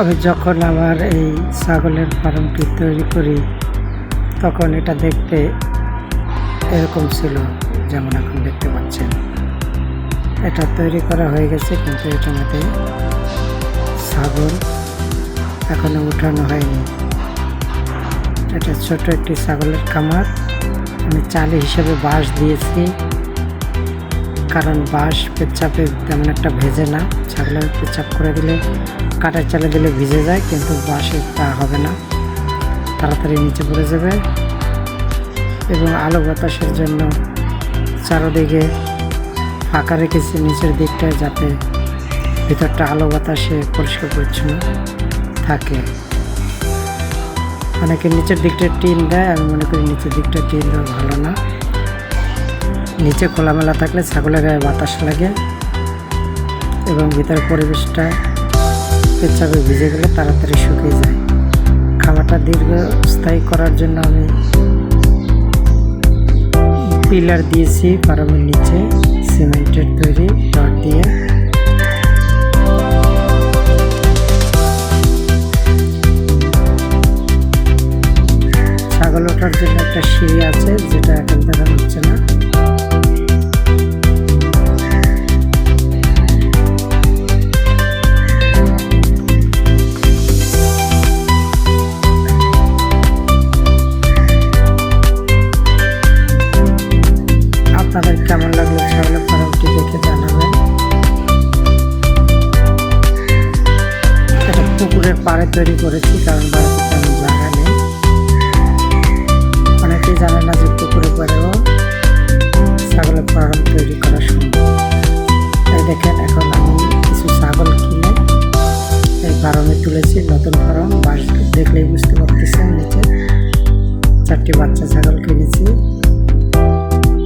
আমি যখন আমার এই ছাগলের ফার্মটি তৈরি করি তখন এটা দেখতে এরকম ছিল যেমন এখন দেখতে পাচ্ছেন। এটা তৈরি করা হয়ে গেছে, কিন্তু এটার মধ্যে ছাগল এখনো উঠানো হয়নি। এটা ছোট একটি ছাগলের খামার। আমি চালি হিসেবে বাঁশ দিয়েছি, কারণ বাঁশ পেচ্ছাপে তেমন একটা ভেজে না। ছাগলের পেচ্ছাপ করে দিলে, কাঠের চালে দিলে ভিজে যায়, কিন্তু বাঁশে তা হবে না, তাড়াতাড়ি নিচে পড়ে যাবে। এবং আলো বাতাসের জন্য চারদিকে ফাঁকা রেখেছি নিচের দিকটায়, যাতে ভিতরটা আলো বাতাসে পরিষ্কার পরিচ্ছন্ন থাকে। অনেকে নিচের দিকটা টিন দেয়, আমি মনে করি নিচের দিকটা টিন দেওয়া ভালো না। নিচে খোলামেলা থাকলে ছাগলের গায়ে বাতাস লাগে এবং ভিতরের পরিবেশটা পেচ্ছাপে ভিজে গেলে তাড়াতাড়ি শুকিয়ে যায়। খাবারটা দীর্ঘস্থায়ী করার জন্য আমি পিলার দিয়েছি ফার্মের নিচে, সিমেন্টের তৈরি রড দিয়ে। ছাগল ওঠার জন্য একটা সিঁড়ি আছে, যেটা এখন দেখা যাচ্ছে না। আপনাদের কেমন লাগলো ছাগলের ফার্মটি দেখে জানাবেন। এটা পুকুরের পাড়ে তৈরি করেছি, কারণ বাড়িতে তেমন জায়গা নেই। অনেকেই জানে না যে পুকুরের পাড়েও ছাগলের ফার্ম তৈরি করা সম্ভব। তাই দেখেন, এখন আমি কিছু ছাগল কিনে এই ফার্মে তুলেছি। নতুন ফার্ম, বাঁশ দেখলেই বুঝতে পারতেছেন। নিচে 4টি বাচ্চা ছাগল কিনেছি।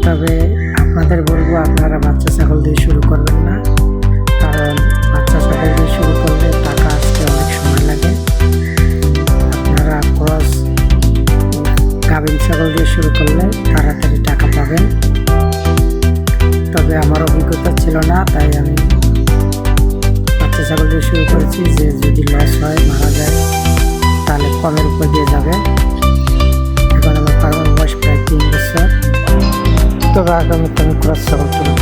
তবে আপনাদের বলবো, আপনারা বাচ্চা ছাগল দিয়ে শুরু করবেন না, কারণ বাচ্চা ছাগল দিয়ে শুরু করলে টাকা আসতে অনেক সময় লাগে। আপনারা ক্রস গাভীন ছাগল দিয়ে শুরু করলে তাড়াতাড়ি টাকা পাবেন। তবে আমার অভিজ্ঞতা ছিল না, তাই আমি বাচ্চা ছাগল দিয়ে শুরু করেছি, যে যদি লস হয়, মারা যায়, তাহলে কমের উপর দিয়ে যাবে। এখন আমার ফার্মের বয়স প্রায় 3 বছর। তবে আগামীতে আমি ক্রস ছাগল তুলব।